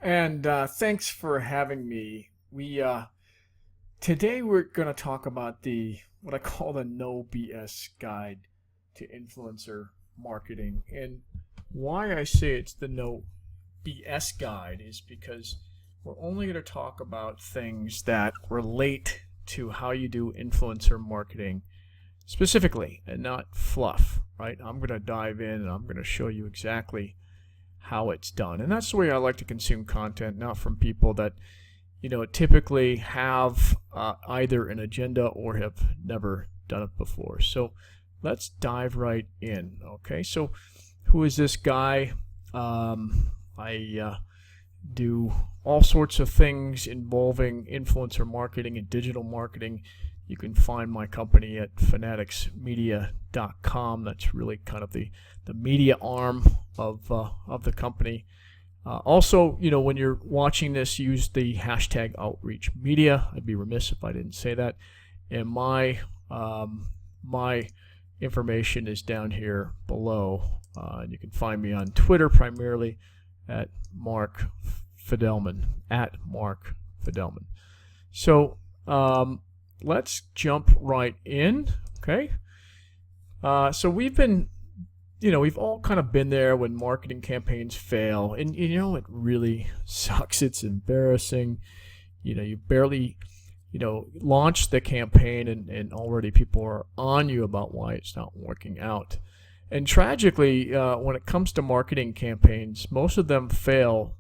And thanks for having me. We Today we're going to talk about the what I call the no BS guide to influencer marketing. And why I say it's the no BS guide is because we're only going to talk about things that relate to how you do influencer marketing specifically and not fluff, right? I'm going to dive in and I'm going to show you exactly how it's done. And that's the way I like to consume content, not from people that, typically have either an agenda or have never done it before. So let's dive right in. Okay, so who is this guy? I do all sorts of things involving influencer marketing and digital marketing. You can find my company at fanaticsmedia.com. That's really kind of the media arm of the company. Also, when you're watching this, use the hashtag outreach media. I'd be remiss if I didn't say that. And my information is down here below. And you can find me on Twitter primarily at Mark Fidelman, at Mark Fidelman. So let's jump right in. Okay. So we've all kind of been there when marketing campaigns fail, and it really sucks. It's embarrassing. You barely launch the campaign and already people are on you about why it's not working out. And tragically, when it comes to marketing campaigns, most of them fail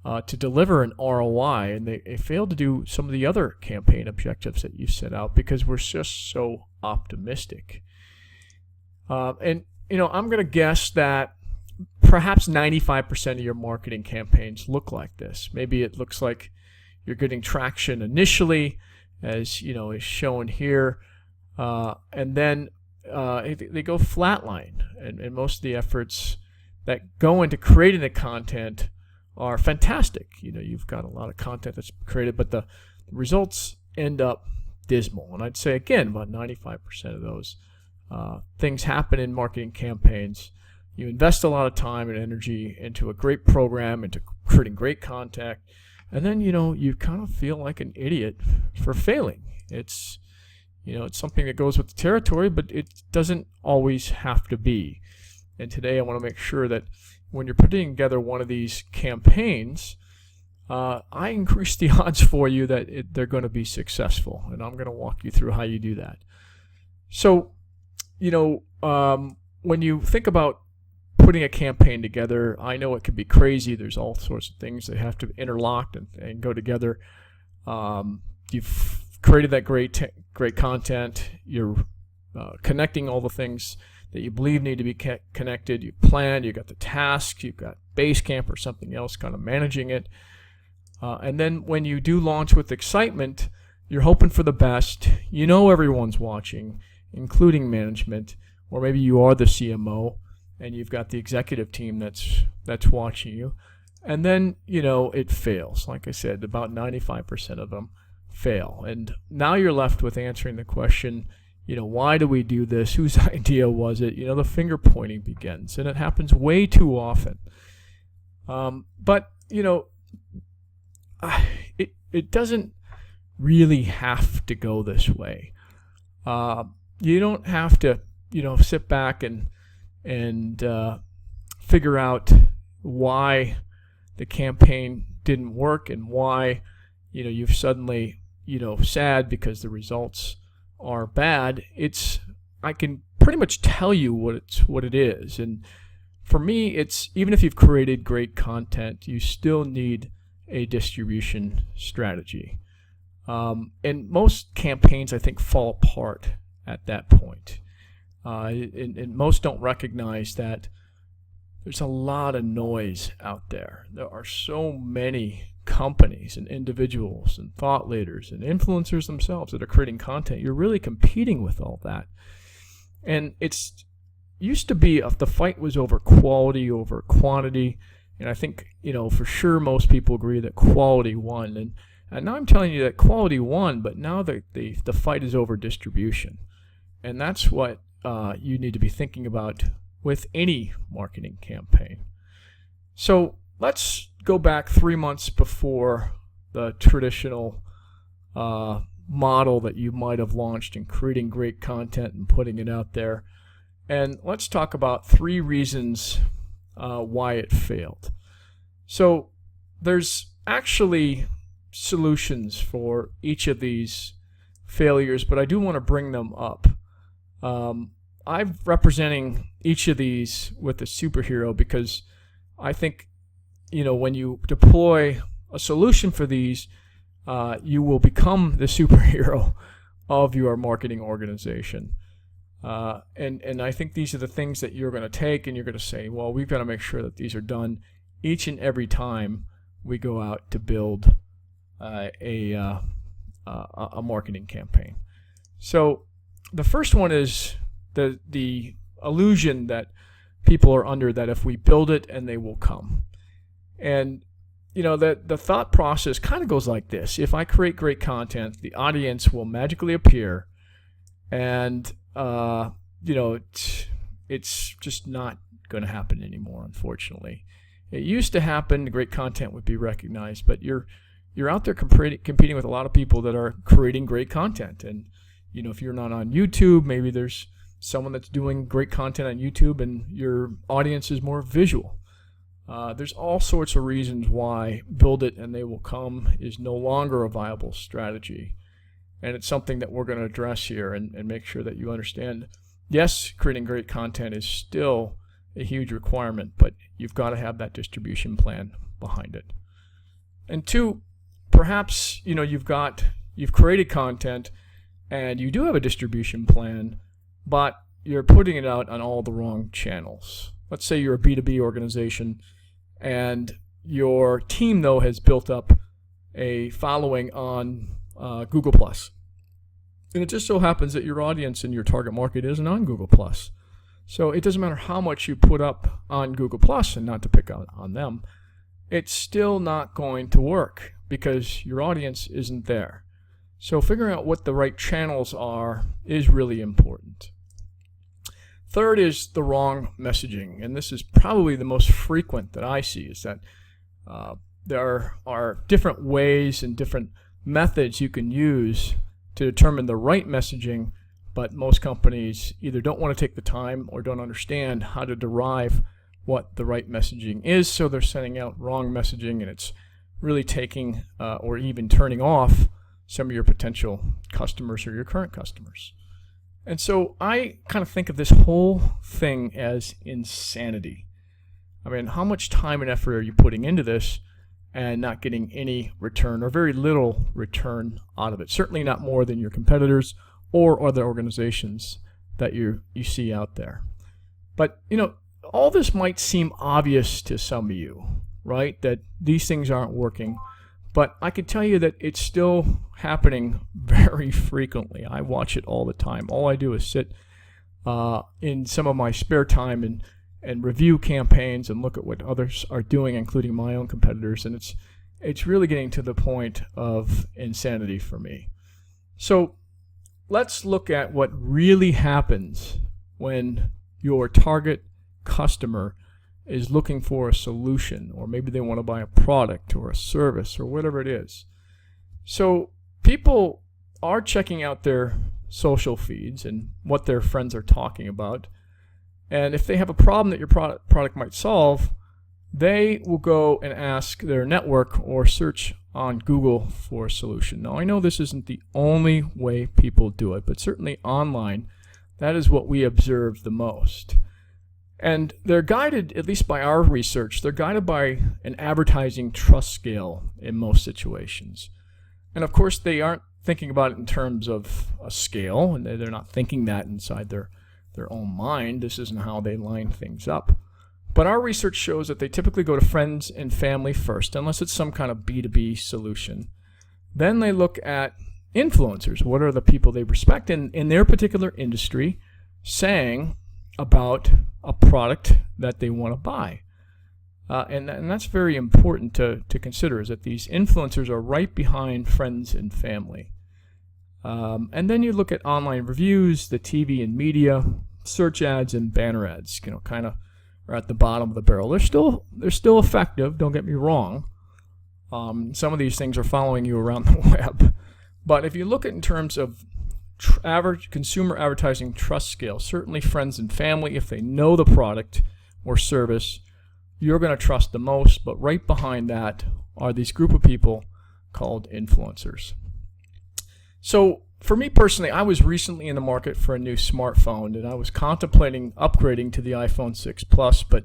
to deliver an ROI, and they fail to do some of the other campaign objectives that you set out because we're just so optimistic. And I'm going to guess that perhaps 95% of your marketing campaigns look like this. Maybe it looks like you're getting traction initially, as is shown here, and then they go flatline. And most of the efforts that go into creating the content are fantastic. You've got a lot of content that's created, but the results end up dismal. And I'd say, again, about 95% of those things happen in marketing campaigns. You invest a lot of time and energy into a great program, into creating great content, and then you kind of feel like an idiot for failing. It's something that goes with the territory, but it doesn't always have to be. And today I want to make sure that when you're putting together one of these campaigns, I increase the odds for you that they're going to be successful, and I'm going to walk you through how you do that. So when you think about putting a campaign together, I know it can be crazy. There's all sorts of things that have to interlock and go together. You've created that great content. You're connecting all the things that you believe need to be connected. You plan. You've got the tasks. You've got Basecamp or something else kind of managing it. And then when you do launch with excitement, you're hoping for the best. Everyone's watching, including management, or maybe you are the CMO and you've got the executive team that's watching you. And then, it fails. Like I said, about 95% of them fail. And now you're left with answering the question, why do we do this? Whose idea was it? The finger pointing begins, and it happens way too often. But it doesn't really have to go this way. You don't have to, sit back and figure out why the campaign didn't work and why, you've suddenly, sad because the results are bad. I can pretty much tell you what it is. And for me, it's even if you've created great content, you still need a distribution strategy. And most campaigns, I think, fall apart at that point. And most don't recognize that there's a lot of noise out there. There are so many companies and individuals and thought leaders and influencers themselves that are creating content. You're really competing with all that. And it's used to be the fight was over quality over quantity. And I think, for sure most people agree that quality won. And now I'm telling you that quality won, but now the fight is over distribution. And that's what you need to be thinking about with any marketing campaign. So let's go back 3 months before the traditional model that you might have launched in creating great content and putting it out there. And let's talk about 3 reasons why it failed. So there's actually solutions for each of these failures, but I do want to bring them up. I'm representing each of these with a superhero because I think, when you deploy a solution for these, you will become the superhero of your marketing organization. And I think these are the things that you're going to take and you're going to say, well, we've got to make sure that these are done each and every time we go out to build a marketing campaign. So the first one is the illusion that people are under that if we build it and they will come. And the thought process kind of goes like this. If I create great content, the audience will magically appear, and it's just not going to happen anymore, unfortunately. It used to happen, great content would be recognized, but you're out there competing with a lot of people that are creating great content. And if you're not on YouTube, maybe there's someone that's doing great content on YouTube and your audience is more visual. There's all sorts of reasons why build it and they will come is no longer a viable strategy. And it's something that we're going to address here and make sure that you understand. Yes, creating great content is still a huge requirement, but you've got to have that distribution plan behind it. And 2, perhaps you've created content and you do have a distribution plan, but you're putting it out on all the wrong channels. Let's say you're a B2B organization and your team, though, has built up a following on Google+. And it just so happens that your audience and your target market isn't on Google+. So it doesn't matter how much you put up on Google+, and not to pick on them, it's still not going to work because your audience isn't there. So figuring out what the right channels are is really important. 3rd is the wrong messaging, and this is probably the most frequent that I see, is that there are different ways and different methods you can use to determine the right messaging, but most companies either don't want to take the time or don't understand how to derive what the right messaging is, so they're sending out wrong messaging, and it's really taking or even turning off some of your potential customers or your current customers. And so I kind of think of this whole thing as insanity. I mean, how much time and effort are you putting into this and not getting any return or very little return out of it? Certainly not more than your competitors or other organizations that you see out there. But, all this might seem obvious to some of you, right? That these things aren't working. But I can tell you that it's still happening very frequently. I watch it all the time. All I do is sit in some of my spare time and review campaigns and look at what others are doing, including my own competitors. And it's really getting to the point of insanity for me. So let's look at what really happens when your target customer is looking for a solution, or maybe they want to buy a product or a service or whatever it is. So people are checking out their social feeds and what their friends are talking about. And if they have a problem that your product might solve, they will go and ask their network or search on Google for a solution. Now, I know this isn't the only way people do it, but certainly online, that is what we observe the most. And they're guided, at least by our research, they're guided by an advertising trust scale in most situations. And of course, they aren't thinking about it in terms of a scale, and they're not thinking that inside their own mind. This isn't how they line things up. But our research shows that they typically go to friends and family first, unless it's some kind of B2B solution. Then they look at influencers. What are the people they respect in their particular industry saying about a product that they want to buy? And that's very important to consider, is that these influencers are right behind friends and family. And then you look at online reviews, the TV and media, search ads, and banner ads, kind of are at the bottom of the barrel. They're still effective, don't get me wrong. Some of these things are following you around the web. But if you look at in terms of average consumer advertising trust scale, certainly friends and family, if they know the product or service, you're going to trust the most. But right behind that are these group of people called influencers. So for me personally, I was recently in the market for a new smartphone, and I was contemplating upgrading to the iPhone 6 Plus, but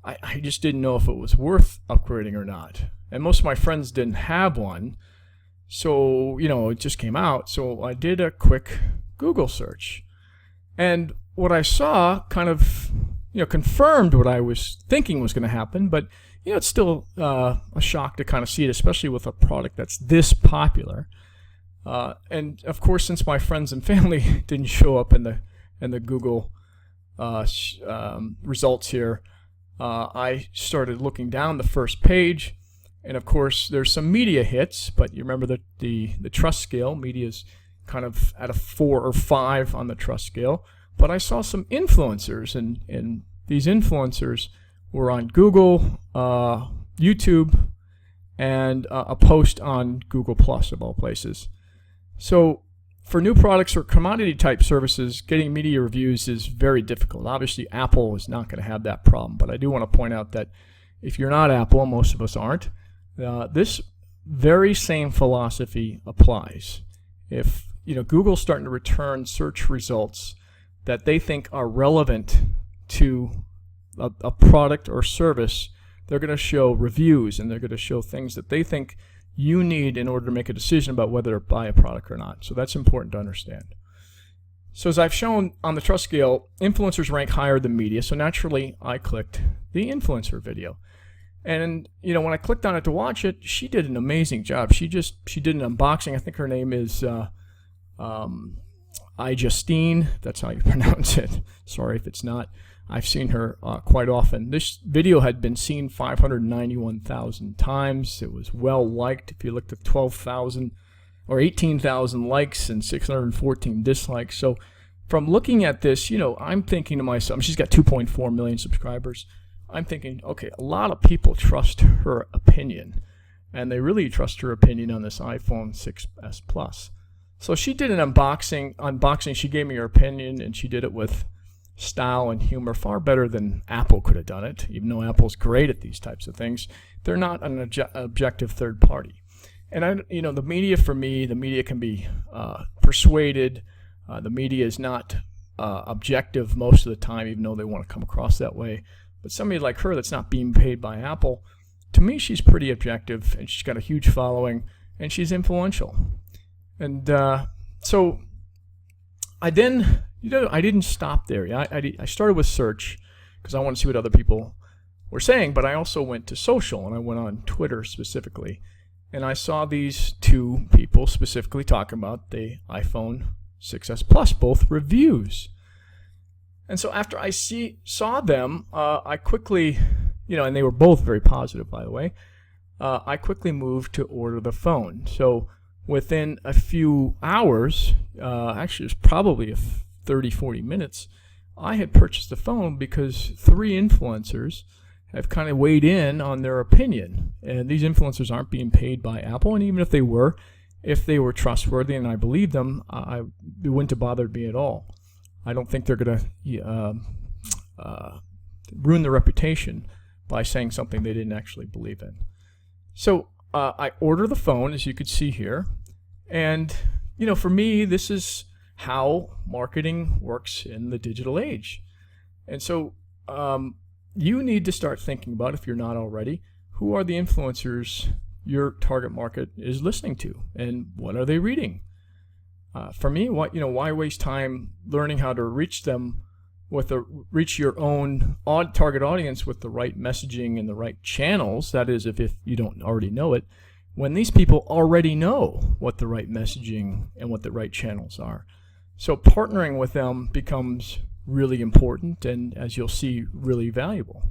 I just didn't know if it was worth upgrading or not. And most of my friends didn't have one. So, it just came out. So I did a quick Google search. And what I saw kind of, confirmed what I was thinking was going to happen. But, it's still a shock to kind of see it, especially with a product that's this popular. And of course, since my friends and family didn't show up in the Google results here, I started looking down the first page. And of course, there's some media hits, but you remember that the trust scale, media is kind of at a 4 or 5 on the trust scale. But I saw some influencers, and these influencers were on Google, YouTube, and a post on Google Plus of all places. So for new products or commodity type services, getting media reviews is very difficult. Obviously, Apple is not going to have that problem, but I do want to point out that if you're not Apple, and most of us aren't, this very same philosophy applies. If Google's starting to return search results that they think are relevant to a product or service, they're going to show reviews, and they're going to show things that they think you need in order to make a decision about whether to buy a product or not. So that's important to understand. So as I've shown on the trust scale, influencers rank higher than media. So naturally, I clicked the influencer video. And, when I clicked on it to watch it, she did an amazing job. She did an unboxing. I think her name is iJustine. That's how you pronounce it. Sorry if it's not. I've seen her quite often. This video had been seen 591,000 times. It was well liked. If you looked at 12,000 or 18,000 likes and 614 dislikes. So from looking at this, I'm thinking to myself, she's got 2.4 million subscribers. I'm thinking, okay, a lot of people trust her opinion, and they really trust her opinion on this iPhone 6s Plus. So she did an unboxing. She gave me her opinion, and she did it with style and humor, far better than Apple could have done it. Even though Apple's great at these types of things, they're not an objective third party. And the media, for me, the media can be persuaded. The media is not objective most of the time, even though they want to come across that way. But somebody like her that's not being paid by Apple, to me, she's pretty objective, and she's got a huge following, and she's influential. And so I didn't stop there. I started with search because I want to see what other people were saying, but I also went to social, and I went on Twitter specifically, and I saw these two people specifically talking about the iPhone 6s Plus, both reviews. And so after I saw them, I quickly, and they were both very positive, by the way, I quickly moved to order the phone. So within a few hours, actually it was probably 30, 40 minutes, I had purchased the phone because 3 influencers have kind of weighed in on their opinion. And these influencers aren't being paid by Apple, and even if they were trustworthy and I believed them, it wouldn't have bothered me at all. I don't think they're going to ruin their reputation by saying something they didn't actually believe in. So I order the phone, as you could see here. And, for me, this is how marketing works in the digital age. And so you need to start thinking about, if you're not already, who are the influencers your target market is listening to, and what are they reading? For me, why waste time learning how to reach them reach your own target audience with the right messaging and the right channels? That is, if you don't already know it, when these people already know what the right messaging and what the right channels are. So partnering with them becomes really important, and as you'll see, really valuable.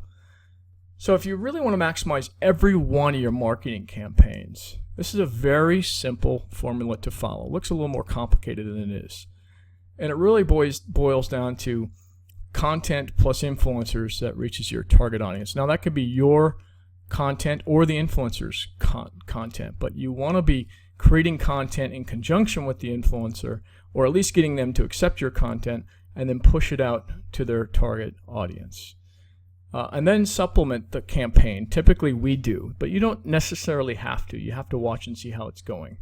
So if you really want to maximize every one of your marketing campaigns, this is a very simple formula to follow. It looks a little more complicated than it is. And it really boils down to content plus influencers that reaches your target audience. Now that could be your content or the influencer's content, but you want to be creating content in conjunction with the influencer, or at least getting them to accept your content and then push it out to their target audience. And then supplement the campaign. Typically we do, but you don't necessarily have to. You have to watch and see how it's going.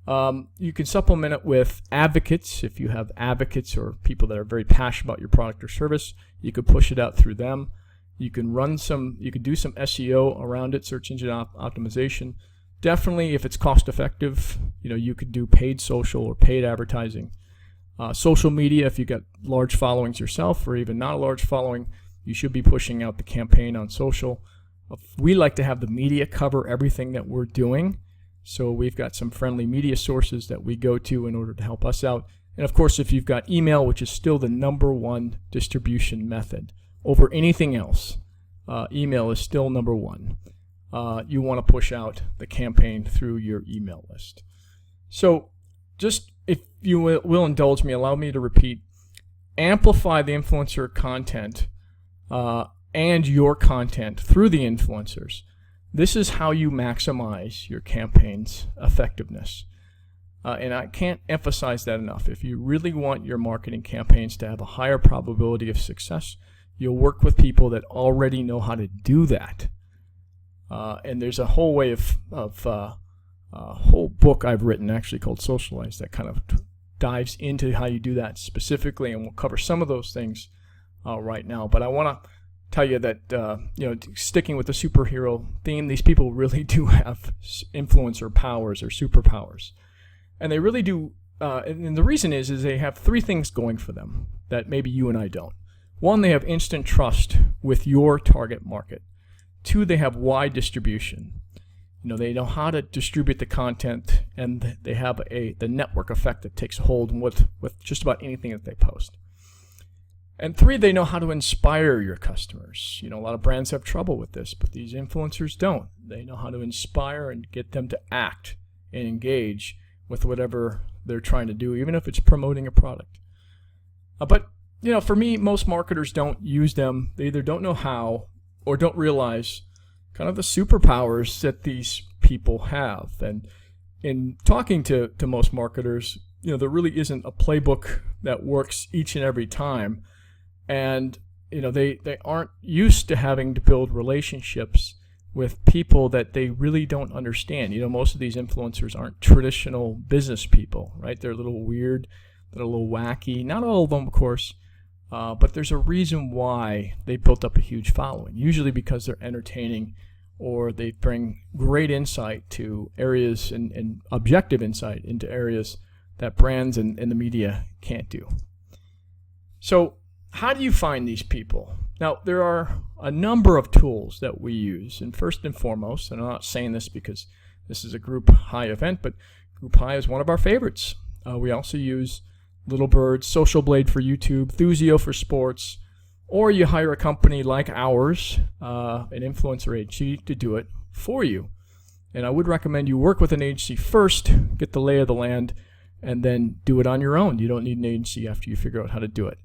You can supplement it with advocates. If you have advocates or people that are very passionate about your product or service, you could push it out through them. You can do some SEO around it, search engine optimization. Definitely, if it's cost effective, you could do paid social or paid advertising. Social media, if you've got large followings yourself or even not a large following, you should be pushing out the campaign on social. We like to have the media cover everything that we're doing. So we've got some friendly media sources that we go to in order to help us out. And of course, if you've got email, which is still the #1 distribution method over anything else, email is still #1. You want to push out the campaign through your email list. So just, if you will indulge me, allow me to repeat, amplify the influencer content and your content through the influencers. This is how you maximize your campaign's effectiveness. And I can't emphasize that enough. If you really want your marketing campaigns to have a higher probability of success, you'll work with people that already know how to do that. And there's a whole way a whole book I've written actually called Socialize that kind of dives into how you do that specifically, and we'll cover some of those things right now. But I want to tell you that sticking with the superhero theme, these people really do have influencer powers or superpowers, and they really do. And the reason is they have 3 things going for them that maybe you and I don't. 1, they have instant trust with your target market. 2, they have wide distribution. They know how to distribute the content, and they have the network effect that takes hold with just about anything that they post. And 3, they know how to inspire your customers. A lot of brands have trouble with this, but these influencers don't. They know how to inspire and get them to act and engage with whatever they're trying to do, even if it's promoting a product. But for me, most marketers don't use them. They either don't know how or don't realize kind of the superpowers that these people have. And in talking to most marketers, there really isn't a playbook that works each and every time. And they aren't used to having to build relationships with people that they really don't understand. Most of these influencers aren't traditional business people, right? They're a little weird, they're a little wacky. Not all of them, of course. But there's a reason why they built up a huge following, usually because they're entertaining, or they bring great insight to areas and objective insight into areas that brands and the media can't do. So how do you find these people? Now, there are a number of tools that we use, and first and foremost, and I'm not saying this because this is a Group High event, but Group High is one of our favorites. We also use Little Bird, Social Blade for YouTube, Thuzio for sports, or you hire a company like ours, an influencer agency, to do it for you. And I would recommend you work with an agency first, get the lay of the land, and then do it on your own. You don't need an agency after you figure out how to do it.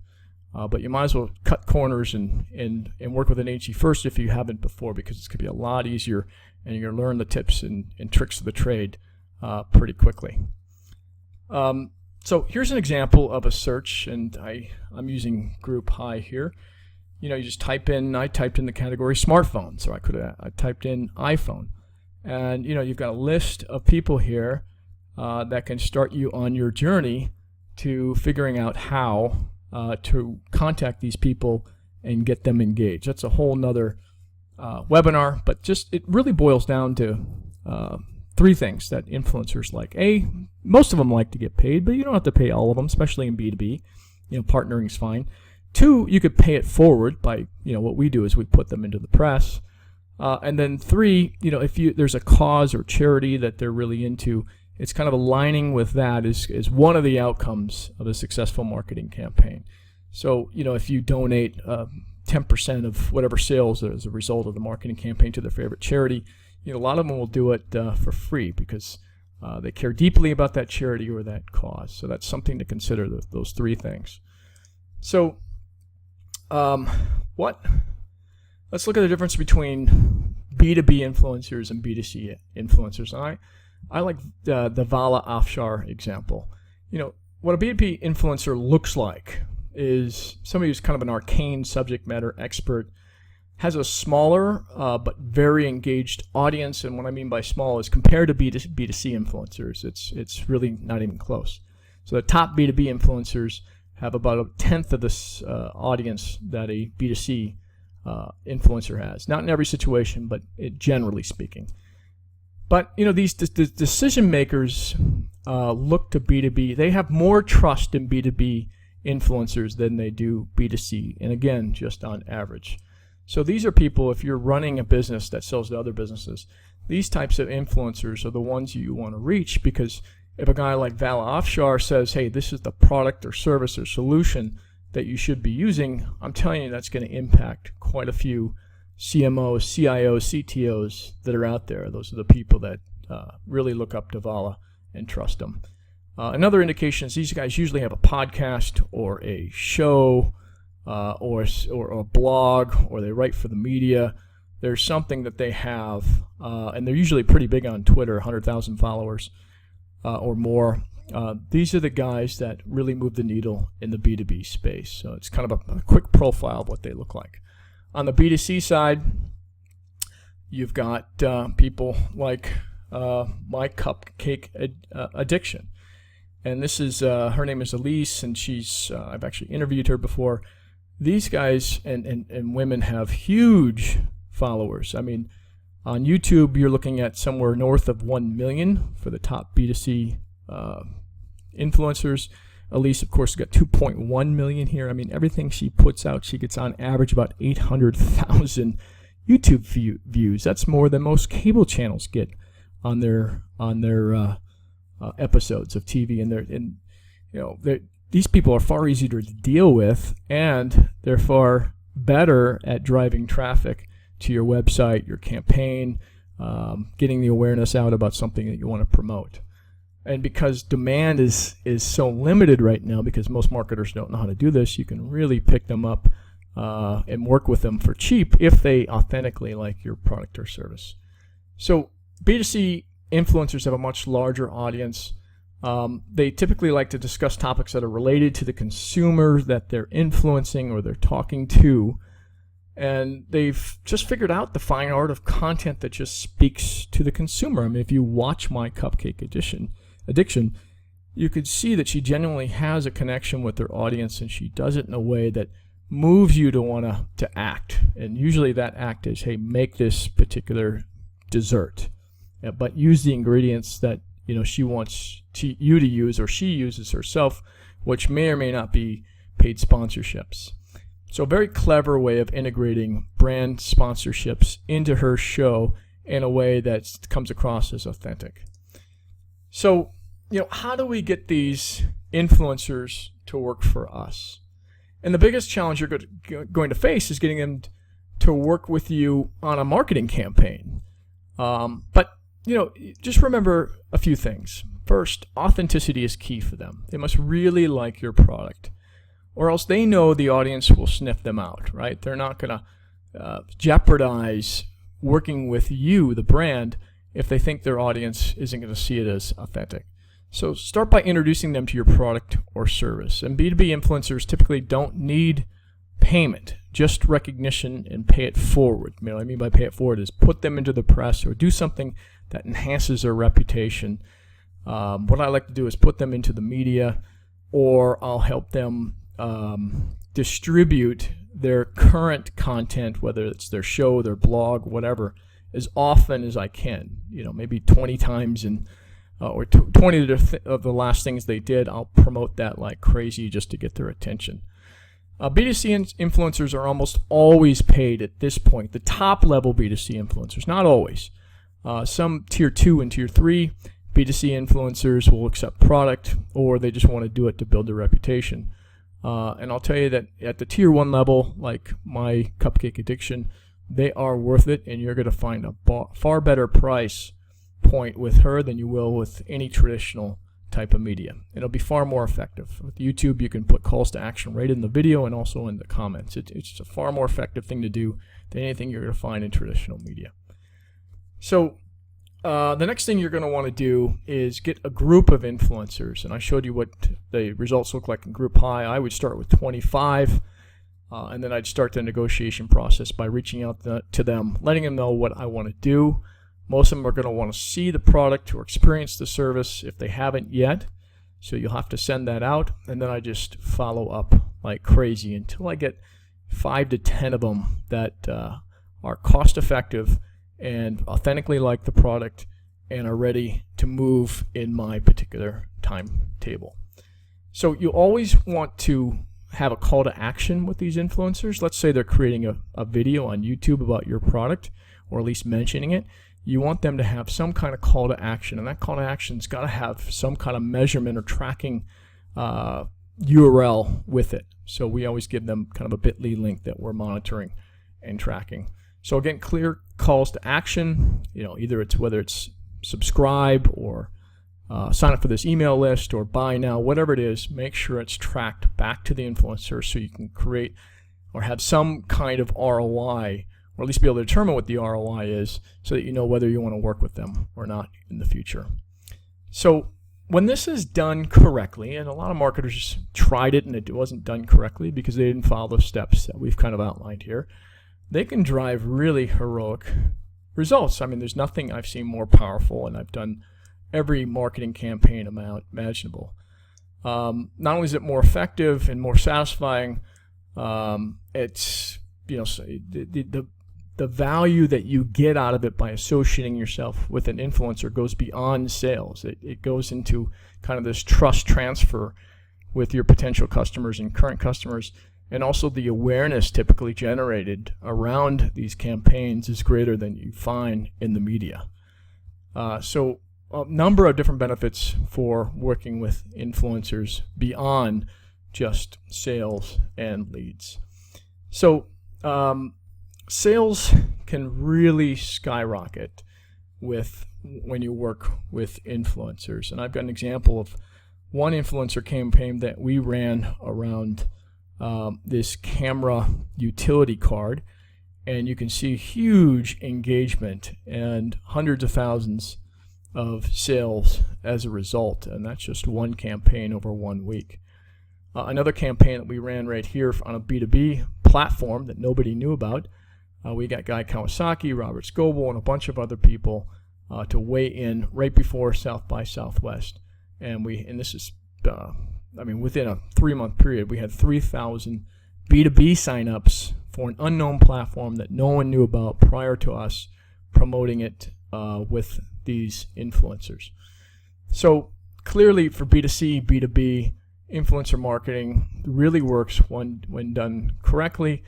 But you might as well cut corners and work with an agency first if you haven't before, because it's going to be a lot easier, and you're going to learn the tips and tricks of the trade pretty quickly. So here's an example of a search, and I'm using Group High here. You just type in, I typed in the category smartphone, so I typed in iPhone. And you've got a list of people here that can start you on your journey to figuring out how to contact these people and get them engaged. That's a whole nother webinar, but it really boils down to 3 things that influencers like. Most of them like to get paid, but you don't have to pay all of them, especially in B2B. Partnering is fine. 2, you could pay it forward by, what we do is we put them into the press. And then 3, if there's a cause or charity that they're really into, it's kind of aligning with that is one of the outcomes of a successful marketing campaign. So, if you donate 10% of whatever sales as a result of the marketing campaign to their favorite charity, a lot of them will do it for free because they care deeply about that charity or that cause. So that's something to consider, those 3 things. So what? Let's look at the difference between B2B influencers and B2C influencers. And I like the Vala Afshar example. What a B2B influencer looks like is somebody who's kind of an arcane subject matter expert, has a smaller but very engaged audience. And what I mean by small is compared to B2C influencers, it's really not even close. So the top B2B influencers have about 1/10 of this audience that a B2C influencer has. Not in every situation, but generally speaking. But these decision makers look to B2B. They have more trust in B2B influencers than they do B2C, and again, just on average. So these are people, if you're running a business that sells to other businesses, these types of influencers are the ones you want to reach, because if a guy like Vala Afshar says, hey, this is the product or service or solution that you should be using, I'm telling you that's going to impact quite a few CMOs, CIOs, CTOs that are out there. Those are the people that really look up to Vala and trust them. Another indication is these guys usually have a podcast or a show or a blog, or they write for the media. There's something that they have, and they're usually pretty big on Twitter, 100,000 followers or more. These are the guys that really move the needle in the B2B space. So it's kind of a quick profile of what they look like. On the B2C side, you've got people like My Cupcake Addiction. And this is, her name is Elise, and I've actually interviewed her before. These guys and women have huge followers. I mean, on YouTube, you're looking at somewhere north of 1 million for the top B2C influencers. Elise, of course, got 2.1 million here. I mean, everything she puts out, she gets on average about 800,000 YouTube views. That's more than most cable channels get on their episodes of TV. And these people are far easier to deal with, and they're far better at driving traffic to your website, your campaign, getting the awareness out about something that you want to promote. And because demand is so limited right now, because most marketers don't know how to do this, you can really pick them up and work with them for cheap if they authentically like your product or service. So B2C influencers have a much larger audience. They typically like to discuss topics that are related to the consumer that they're influencing or they're talking to. And they've just figured out the fine art of content that just speaks to the consumer. I mean, if you watch My Cupcake Addiction, you could see that she genuinely has a connection with her audience, and she does it in a way that moves you to want to act. And usually that act is, hey, make this particular dessert, but use the ingredients that she wants you to use, or she uses herself, which may or may not be paid sponsorships. So a very clever way of integrating brand sponsorships into her show in a way that comes across as authentic. So, how do we get these influencers to work for us? And the biggest challenge you're going to face is getting them to work with you on a marketing campaign. But just remember a few things. First, authenticity is key for them. They must really like your product, or else they know the audience will sniff them out, right? They're not going to jeopardize working with you, the brand, if they think their audience isn't going to see it as authentic. So start by introducing them to your product or service. And B2B influencers typically don't need payment, just recognition and pay it forward. What I mean by pay it forward is put them into the press or do something that enhances their reputation. What I like to do is put them into the media, or I'll help them distribute their current content, whether it's their show, their blog, whatever, as often as I can. Maybe 20 times or 20 of the last things they did, I'll promote that like crazy just to get their attention. B2C influencers are almost always paid at this point. The top level B2C influencers, not always. Some tier 2 and tier 3 B2C influencers will accept product, or they just want to do it to build their reputation. And I'll tell you that at the tier 1 level, like My Cupcake Addiction, they are worth it, and you're going to find a far better price point with her than you will with any traditional type type of media. It'll be far more effective. With YouTube, you can put calls to action right in the video and also in the comments. It's just a far more effective thing to do than anything you're going to find in traditional media. So the next thing you're going to want to do is get a group of influencers. And I showed you what the results look like in Group High. I would start with 25, and then I'd start the negotiation process by reaching out to them, letting them know what I want to do. Most of them are going to want to see the product or experience the service if they haven't yet. So you'll have to send that out, and then I just follow up like crazy until I get 5 to 10 of them that are cost effective and authentically like the product and are ready to move in my particular timetable. So you always want to have a call to action with these influencers. Let's say they're creating a video on YouTube about your product, or at least mentioning it. You want them to have some kind of call to action, and that call to action's got to have some kind of measurement or tracking URL with it. So we always give them kind of a bit.ly link that we're monitoring and tracking. So again, clear calls to action. Either whether it's subscribe or sign up for this email list or buy now, whatever it is. Make sure it's tracked back to the influencer so you can create or have some kind of ROI, or at least be able to determine what the ROI is, so that you know whether you want to work with them or not in the future. So when this is done correctly, and a lot of marketers tried it and it wasn't done correctly because they didn't follow the steps that we've kind of outlined here, they can drive really heroic results. I mean, there's nothing I've seen more powerful, and I've done every marketing campaign imaginable. Not only is it more effective and more satisfying, it's the value that you get out of it by associating yourself with an influencer goes beyond sales. It goes into kind of this trust transfer with your potential customers and current customers, and also the awareness typically generated around these campaigns is greater than you find in the media. So a number of different benefits for working with influencers beyond just sales and leads. So sales can really skyrocket when you work with influencers. And I've got an example of one influencer campaign that we ran around this camera utility card, and you can see huge engagement and hundreds of thousands of sales as a result, and that's just one campaign over 1 week. Another campaign that we ran right here on a B2B platform that nobody knew about, we got Guy Kawasaki, Robert Scoble, and a bunch of other people to weigh in right before South by Southwest, and this is within a 3-month period, we had 3,000 B2B signups for an unknown platform that no one knew about prior to us promoting it with these influencers. So clearly for B2C, B2B, influencer marketing really works when done correctly,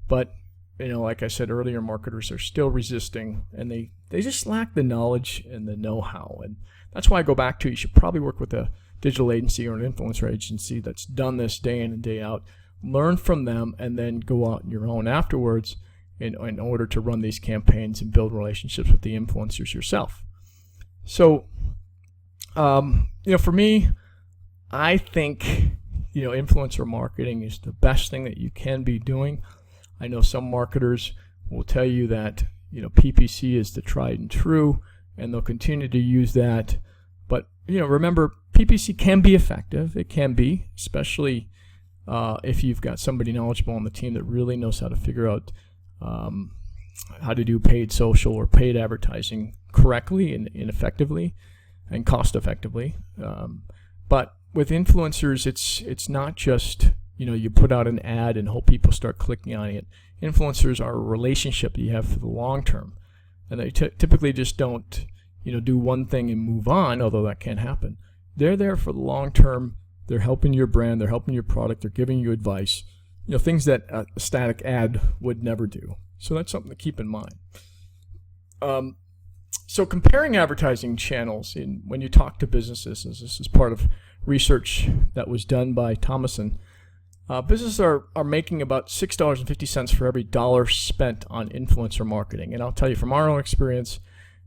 but like I said earlier, marketers are still resisting, and they just lack the knowledge and the know-how. And that's why I go back to, you should probably work with a digital agency or an influencer agency that's done this day in and day out. Learn from them and then go out on your own afterwards in order to run these campaigns and build relationships with the influencers yourself. So, for me, I think, influencer marketing is the best thing that you can be doing. I know some marketers will tell you that, PPC is the tried and true, and they'll continue to use that. But, remember, PPC can be effective. It can be, especially if you've got somebody knowledgeable on the team that really knows how to figure out how to do paid social or paid advertising correctly and effectively and cost effectively. But with influencers, it's not just, you put out an ad and hope people start clicking on it. Influencers are a relationship that you have for the long term, and they typically just don't do one thing and move on, although that can happen. They're there for the long term. They're helping your brand. They're helping your product. They're giving you advice, things that a static ad would never do. So that's something to keep in mind. So comparing advertising channels when you talk to businesses, this is part of research that was done by Thomason. Businesses are making about $6.50 for every dollar spent on influencer marketing. And I'll tell you from our own experience,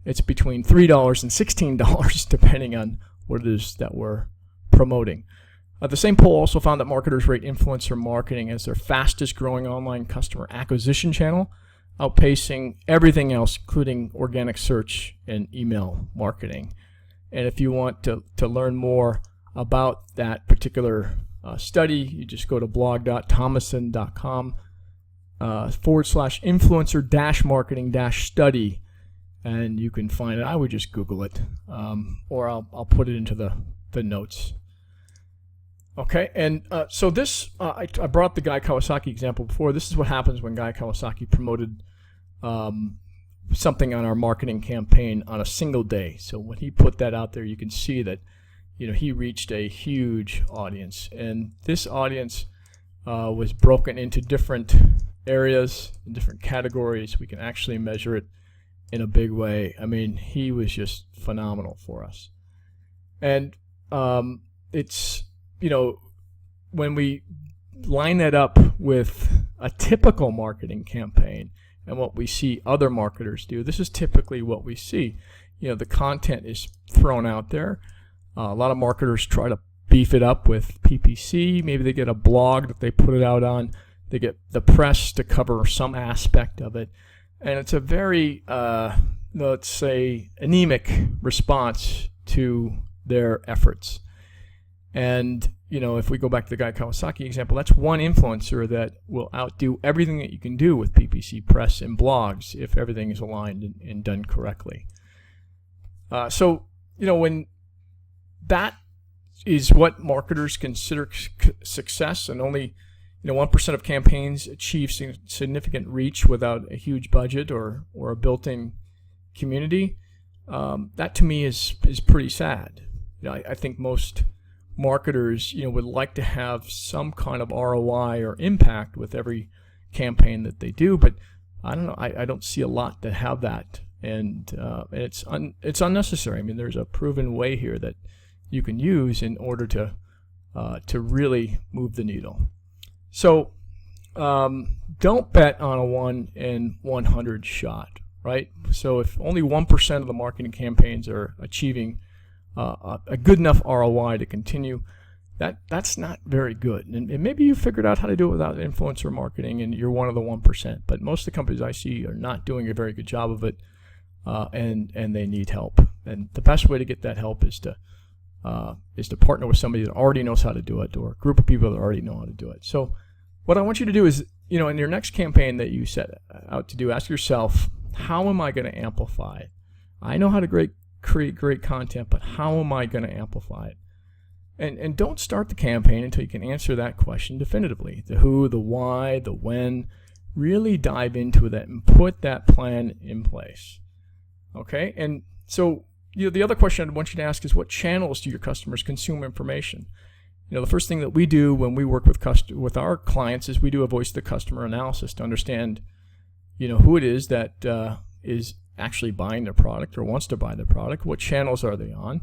it's between $3 and $16 depending on what it is that we're promoting. The same poll also found that marketers rate influencer marketing as their fastest growing online customer acquisition channel, outpacing everything else, including organic search and email marketing. And if you want to learn more about that particular study, you just go to blog.thomason.com /influencer-marketing-study, and you can find it. I would just Google it, or I'll put it into the notes. Okay, and so this, I brought the Guy Kawasaki example before. This is what happens when Guy Kawasaki promoted something on our marketing campaign on a single day. So when he put that out there, you can see that, he reached a huge audience, and this audience was broken into different areas, in different categories. We can actually measure it in a big way. I mean, he was just phenomenal for us. And it's, when we line that up with a typical marketing campaign and what we see other marketers do, this is typically what we see. The content is thrown out there. A lot of marketers try to beef it up with PPC. Maybe they get a blog that they put it out on. They get the press to cover some aspect of it. And it's a very, let's say, anemic response to their efforts. And, if we go back to the Guy Kawasaki example, that's one influencer that will outdo everything that you can do with PPC press and blogs if everything is aligned and done correctly. So, when that is what marketers consider success, and only 1% of campaigns achieve significant reach without a huge budget or a built-in community, that to me is pretty sad. I think most marketers would like to have some kind of ROI or impact with every campaign that they do, but I don't know, I don't see a lot that have that, and it's unnecessary. I mean, there's a proven way here that you can use in order to really move the needle. So don't bet on a 1 in 100 shot, right? So if only 1% of the marketing campaigns are achieving a good enough ROI to continue, that's not very good. And maybe you figured out how to do it without influencer marketing and you're one of the 1%. But most of the companies I see are not doing a very good job of it, and they need help. And the best way to get that help is to partner with somebody that already knows how to do it, or a group of people that already know how to do it. So what I want you to do is, in your next campaign that you set out to do, ask yourself, how am I going to amplify it? I know how to create great content, but how am I going to amplify it? And don't start the campaign until you can answer that question definitively. The who, the why, the when. Really dive into that and put that plan in place. Okay? And so the other question I want you to ask is, what channels do your customers consume information? The first thing that we do when we work with our clients is we do a voice of the customer analysis to understand, who it is that is actually buying their product or wants to buy their product. What channels are they on?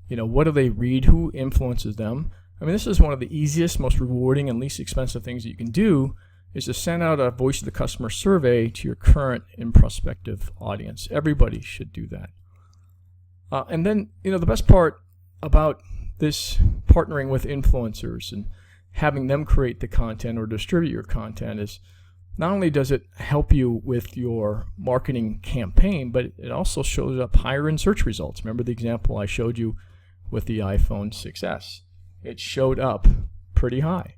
What do they read? Who influences them? I mean, this is one of the easiest, most rewarding, and least expensive things that you can do, is to send out a voice of the customer survey to your current and prospective audience. Everybody should do that. And then, the best part about this partnering with influencers and having them create the content or distribute your content is, not only does it help you with your marketing campaign, but it also shows up higher in search results. Remember the example I showed you with the iPhone 6S? It showed up pretty high.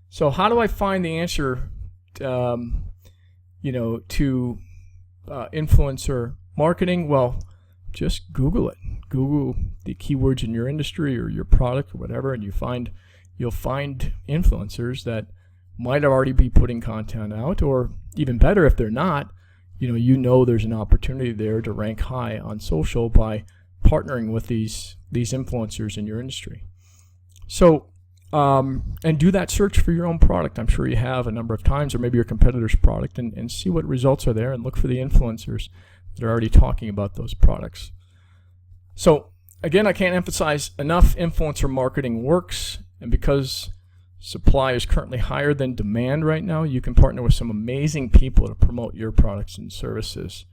So how do I find the answer, to influencer marketing? Well, just Google it. Google the keywords in your industry or your product or whatever, and you'll find influencers that might already be putting content out, or even better, if they're not, there's an opportunity there to rank high on social by partnering with these influencers in your industry. So, and do that search for your own product. I'm sure you have a number of times, or maybe your competitor's product, and see what results are there, and look for the influencers that are already talking about those products. So again, I can't emphasize enough, influencer marketing works, and because supply is currently higher than demand right now, you can partner with some amazing people to promote your products and services.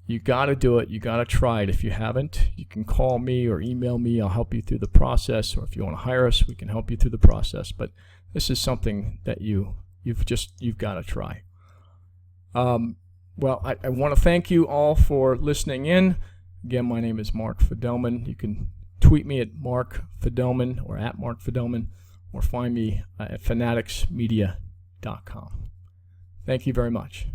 You got to do it. You got to try it. If you haven't, you can call me or email me. I'll help you through the process. Or if you want to hire us, we can help you through the process. But this is something that you've got to try. Well, I want to thank you all for listening in. Again, my name is Mark Fidelman. You can tweet me at Mark Fidelman or at Mark Fidelman, or find me at fanaticsmedia.com. Thank you very much.